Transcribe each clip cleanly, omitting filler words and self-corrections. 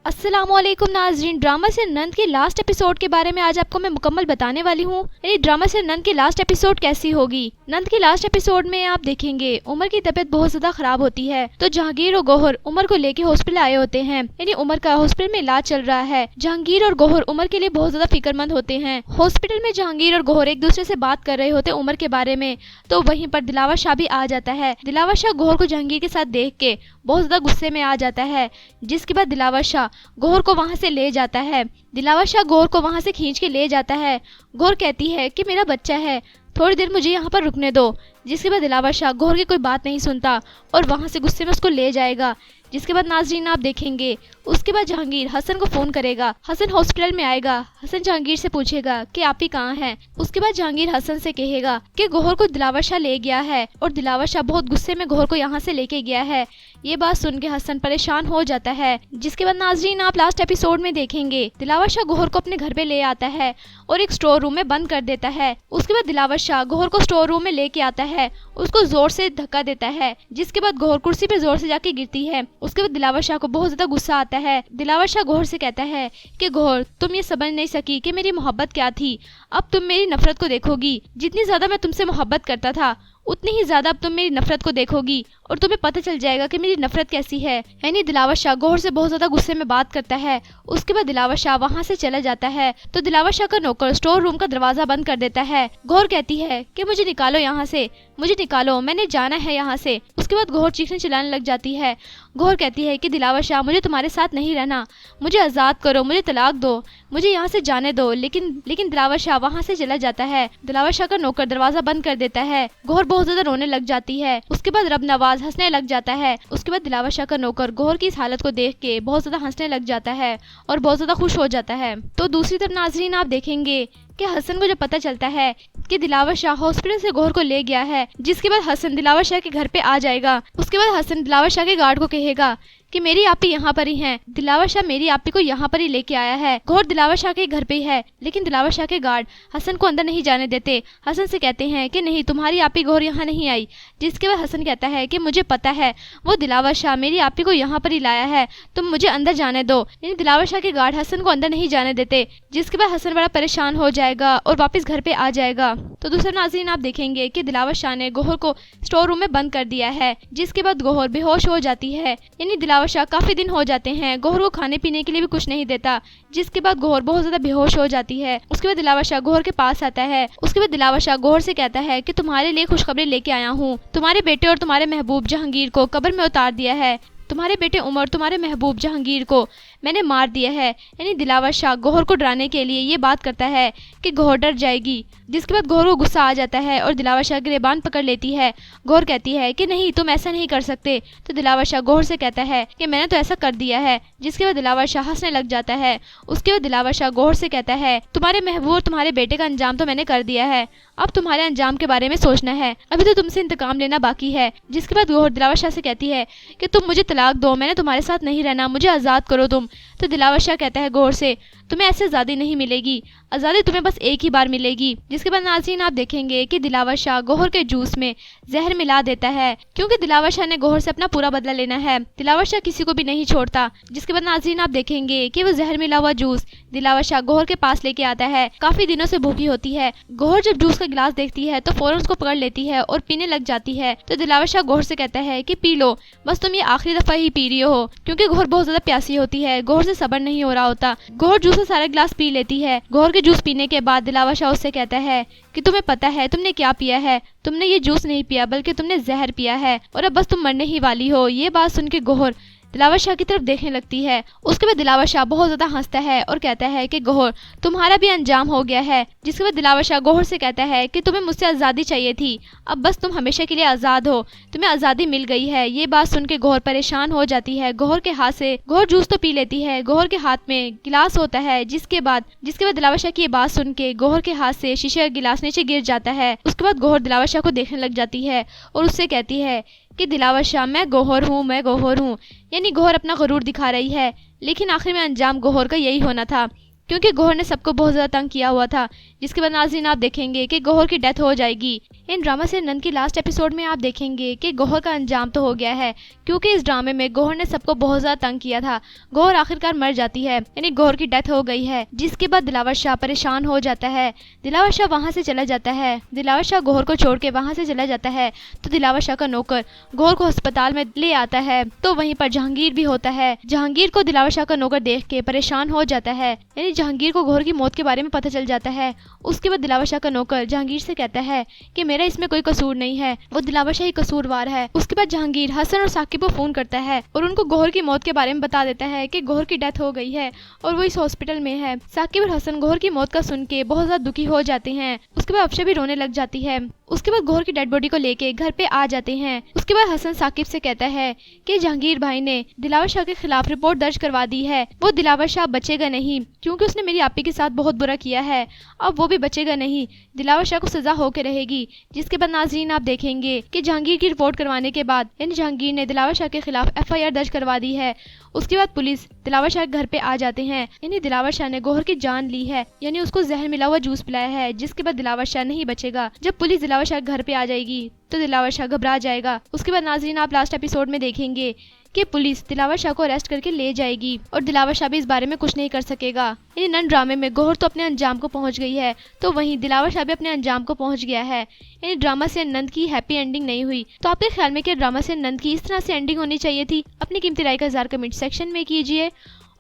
अस्सलामुअलैकुम नाज़रीन, ड्रामा से नंद के लास्ट एपिसोड के बारे में आज आपको मैं मुकम्मल बताने वाली हूँ। यानी ड्रामा से नंद की लास्ट एपिसोड कैसी होगी। नंद के लास्ट एपिसोड में आप देखेंगे उमर की तबीयत बहुत ज्यादा खराब होती है, तो जहांगीर और गौहर उमर को लेके हॉस्पिटल आए होते हैं। यानी उमर का हॉस्पिटल में इलाज चल रहा है। जहांगीर और गौहर उमर के लिए बहुत ज्यादा फिक्रमंद होते हैं। हॉस्पिटल में जहांगीर और गौहर एक दूसरे से बात कर रहे होते उमर के बारे में, तो वहीं पर दिलावर शाह भी आ जाता है। दिलावर शाह गौहर को जहांगीर के साथ देख के बहुत ज्यादा गुस्से में आ जाता है, जिसके बाद दिलावर शाह गौहर को वहां से ले जाता है। दिलावर शाह गौहर को वहां से खींच के ले जाता है। गौहर कहती है कि मेरा बच्चा है, थोड़ी देर मुझे यहाँ पर रुकने दो। जिसके बाद दिलावर शाह गौहर की कोई बात नहीं सुनता और वहां से गुस्से में उसको ले जाएगा। जिसके बाद नाजरीन आप देखेंगे उसके बाद जहांगीर हसन को फोन करेगा। हसन हॉस्पिटल में आएगा। हसन जहांगीर से पूछेगा कि आप ही कहाँ हैं। उसके बाद जहांगीर हसन से कहेगा कि गौहर को दिलावर शाह ले गया है और दिलावर शाह बहुत गुस्से में गौहर को यहाँ से लेके गया है। ये बात सुन के हसन परेशान हो जाता है। जिसके बाद नाजरीन आप लास्ट एपिसोड में देखेंगे दिलावर शाह गौहर को अपने घर पे ले आता है और एक स्टोर रूम में बंद कर देता है। उसके बाद दिलावर शाह गौहर को स्टोर रूम में लेके आता है, उसको जोर से धक्का देता है। जिसके बाद गौहर कुर्सी पे जोर से जाके गिरती है। उसके बाद दिलावर शाह को बहुत ज्यादा गुस्सा आता है। दिलावर शाह गौहर से कहता है कि गौहर तुम ये समझ नहीं सकी कि मेरी मोहब्बत क्या थी, अब तुम मेरी नफरत को देखोगी। जितनी ज्यादा मैं तुमसे मोहब्बत करता था उतनी ही ज्यादा अब तुम मेरी नफरत को देखोगी और तुम्हें पता चल जाएगा कि मेरी नफरत कैसी है। यानी दिलावर शाह गौहर से बहुत ज्यादा गुस्से में बात करता है। उसके बाद दिलावर शाह वहाँ से चला जाता है, तो दिलावर शाह का नौकर स्टोर रूम का दरवाजा बंद कर देता है। गौहर कहती है कि मुझे निकालो यहाँ से, मुझे निकालो, मैंने जाना है यहाँ से। उसके बाद गौहर चीखने चिल्लाने लग जाती है। गौहर कहती है कि दिलावर शाह मुझे तुम्हारे साथ नहीं रहना, मुझे आज़ाद करो, मुझे तलाक दो, मुझे यहाँ से जाने दो। लेकिन दिलावर शाह वहाँ से चला जाता है। दिलावर शाह का नौकर दरवाजा बंद कर देता है। गौहर बहुत ज्यादा रोने लग जाती है। उसके बाद रब नवाज हंसने लग जाता है। उसके बाद दिलावर शाह का नौकर गौहर की इस हालत को देख के बहुत ज्यादा हंसने लग जाता है और बहुत ज्यादा खुश हो जाता है। तो दूसरी तरफ नाजरीन आप देखेंगे कि हसन को जब पता चलता है कि दिलावर शाह हॉस्पिटल से गौहर को ले गया है, जिसके बाद हसन दिलावर शाह के घर पे आ जाएगा। उसके बाद हसन दिलावर शाह के गार्ड को कहेगा कि मेरी आपी यहाँ पर ही हैं। दिलावर शाह मेरी आपी को यहाँ पर ही लेके आया है। गौहर दिलावर शाह के घर पे ही है, लेकिन दिलावर शाह के गार्ड हसन को अंदर नहीं जाने देते। हसन से कहते हैं कि नहीं, तुम्हारी आपी गौहर यहाँ नहीं आई। जिसके बाद हसन कहता है कि मुझे पता है वो दिलावर शाह मेरी आपी को यहाँ पर ही लाया है, तुम मुझे अंदर जाने दो। यानी दिलावर शाह के गार्ड हसन को अंदर नहीं जाने देते। जिसके बाद हसन बड़ा परेशान हो जाएगा और वापस घर पे आ जाएगा। तो दूसरा नाज़रीन आप देखेंगे कि दिलावर शाह ने गौहर को स्टोर रूम में बंद कर दिया है। जिसके बाद गौहर बेहोश हो जाती है। यानी दिलावर शाह काफी दिन हो जाते हैं गौहर को खाने पीने के लिए भी कुछ नहीं देता। जिसके बाद गौहर बहुत ज्यादा बेहोश हो जाती है। उसके बाद दिलावर शाह गौहर के पास आता है। उसके बाद दिलावर शाह गौहर से कहता है कि तुम्हारे लिए खुशखबरी लेके आया हूँ, तुम्हारे बेटे और तुम्हारे महबूब जहांगीर को कब्र में उतार दिया है। तुम्हारे बेटे उमर, तुम्हारे महबूब जहांगीर को मैंने मार दिया है। यानी दिलावर शाह गौहर को डराने के लिए ये बात करता है कि गौहर डर जाएगी। जिसके बाद गौहर को गुस्सा आ जाता है और दिलावर शाह गिरबान पकड़ लेती है। गौहर कहती है कि नहीं, तुम ऐसा नहीं कर सकते। तो दिलावर शाह गौहर से कहता है कि मैंने तो ऐसा कर दिया है। जिसके बाद दिलावर शाह हंसने लग जाता है। उसके बाद दिलावर शाह गौहर से कहता है तुम्हारे महबूब और तुम्हारे बेटे का अंजाम तो मैंने कर दिया है, अब तुम्हारे अंजाम के बारे में सोचना है, अभी तो तुमसे इंतकाम लेना बाकी है। जिसके बाद गौहर दिलावर शाह से कहती है कि तुम मुझे तलाक दो, मैंने तुम्हारे साथ नहीं रहना, मुझे आज़ाद करो तुम। तो दिलावर शाह कहता है गौहर से तुम्हें ऐसे आज़ादी नहीं मिलेगी, आज़ादी तुम्हें बस एक ही बार मिलेगी। जिसके बाद नाज़रीन आप देखेंगे कि दिलावर शाह गौहर के जूस में जहर मिला देता है, क्योंकि दिलावर शाह ने गौहर से अपना पूरा बदला लेना है। दिलावर शाह किसी को भी नहीं छोड़ता। जिसके बाद नाज़रीन आप देखेंगे कि वो जहर मिला हुआ जूस दिलावर शाह गौहर के पास लेके आता है। काफी दिनों से भूखी होती है। गौहर जब जूस का गिलास देखती है तो फौरन उसको पकड़ लेती है और पीने लग जाती है। तो दिलावर शाह गौहर से कहता है कि पी लो, बस तुम ये आखिरी दफा ही पी रही हो, क्योंकि गौहर बहुत ज्यादा प्यासी होती है। गौहर से सब्र नहीं हो रहा होता। गौहर जूस का सारा गिलास पी लेती है। गौहर के जूस पीने के बाद दिलावर शाह उससे कहता है कि तुम्हें पता है तुमने क्या पिया है, तुमने ये जूस नहीं पिया बल्कि तुमने जहर पिया है और अब बस तुम मरने ही वाली हो। ये बात सुन के गौहर दिलावर शाह की तरफ देखने लगती है। उसके बाद दिलावर शाह बहुत ज्यादा हंसता है और कहता है कि गौहर तुम्हारा भी अंजाम हो गया है। जिसके बाद दिलावर शाह गौहर से कहता है कि तुम्हें मुझसे आज़ादी चाहिए थी, अब बस तुम हमेशा के लिए आज़ाद हो, तुम्हें आज़ादी मिल गई है। ये बात सुन के गौहर परेशान हो जाती है। गौहर के हाथ से गौहर जूस तो पी लेती है, गौहर के हाथ में गिलास होता है। जिसके बाद दिलावर शाह की ये बात सुन के गौहर के हाथ से शीशे का गिलास नीचे गिर जाता है। उसके बाद गौहर दिलावर शाह को देखने लग जाती है और उससे कहती है कि दिलावर शाह मैं गौहर हूँ, मैं गौहर हूँ। यानी गौहर अपना गरूर दिखा रही है, लेकिन आखिर में अंजाम गौहर का यही होना था, क्योंकि गौहर ने सबको बहुत ज़्यादा तंग किया हुआ था। जिसके बाद नाज़रीन आप देखेंगे कि गौहर की डेथ हो जाएगी। इन ड्रामा से नंद की लास्ट एपिसोड में आप देखेंगे कि गौहर का अंजाम तो हो गया है, क्योंकि इस ड्रामे में गौहर ने सबको बहुत ज़्यादा तंग किया था। गौहर आखिरकार मर जाती है, यानी गौहर की डेथ हो गई है। जिसके बाद दिलावर शाह परेशान हो जाता है। दिलावर शाह वहाँ से चला जाता है। दिलावर शाह गौहर को छोड़ के वहाँ से चला जाता है तो दिलावर शाह का नौकर गौहर को अस्पताल में ले आता है। तो वहीं पर जहांगीर भी होता है। जहांगीर को दिलावर शाह का नौकर देख के परेशान हो जाता है, यानी जहांगीर को गौहर की मौत के बारे में पता चल जाता है। उसके बाद दिलावर शाह का नौकर जहांगीर से कहता है कि मेरा इसमें कोई कसूर नहीं है, वो दिलावर शाह ही कसूरवार है। उसके बाद जहांगीर हसन और साकिब को फोन करता है और उनको गौहर की मौत के बारे में बता देता है कि गौहर की डेथ हो गई है और वो इस हॉस्पिटल में है। साकिब और हसन गौहर की मौत का सुन के बहुत ज्यादा दुखी हो जाते हैं। उसके बाद अफशा भी रोने लग जाती है। उसके बाद गौहर की डेड बॉडी को लेके घर पे आ जाते हैं। उसके बाद हसन साकिब से कहता है कि जहांगीर भाई ने दिलावर शाह के खिलाफ रिपोर्ट दर्ज करवा दी है, वो दिलावर शाह बचेगा नहीं, क्योंकि उसने मेरी आपी के साथ बहुत बुरा किया है। अब वो भी बचेगा नहीं, दिलावर शाह को सजा होकर रहेगी। जिसके बाद नाजरीन आप देखेंगे कि जहांगीर की रिपोर्ट करवाने के बाद यानी जहांगीर ने दिलावर शाह के खिलाफ FIR दर्ज करवा दी है। उसके बाद पुलिस दिलावर शाह के घर पे आ जाते हैं, यानी दिलावर शाह ने गौहर की जान ली है, यानी उसको जहर मिला हुआ जूस पिलाया है। जिसके बाद दिलावर शाह नहीं बचेगा। जब पुलिस दिलावर शाह के घर पे आ जाएगी तो दिलावर शाह घबरा जाएगा। उसके बाद नाजरीन आप लास्ट एपिसोड में देखेंगे कि पुलिस दिलावर शाह को अरेस्ट करके ले जाएगी और दिलावर शाह भी इस बारे में कुछ नहीं कर सकेगा। यानी नन ड्रामे में गौहर तो अपने अंजाम को पहुंच गई है, तो वहीं दिलावर शाह भी अपने अंजाम को पहुंच गया है। यानी ड्रामा से नंद की हैप्पी एंडिंग नहीं हुई। तो आपके ख्याल में क्या ड्रामा से नंद की इस तरह से एंडिंग होनी चाहिए थी? अपनी कीमती राय का इज़हार कमेंट सेक्शन में कीजिए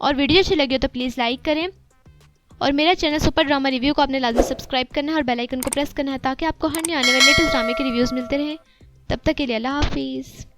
और वीडियो अच्छी लगी हो तो प्लीज़ लाइक करें और मेरा चैनल सुपर ड्रामा रिव्यू को आपने लाजमी सब्सक्राइब करना है और बेल आइकन को प्रेस करना है ताकि आपको हर नए आने वाले लेटेस्ट ड्रामे के रिव्यूज़ मिलते रहें। तब तक के लिए अल्लाह हाफिज़।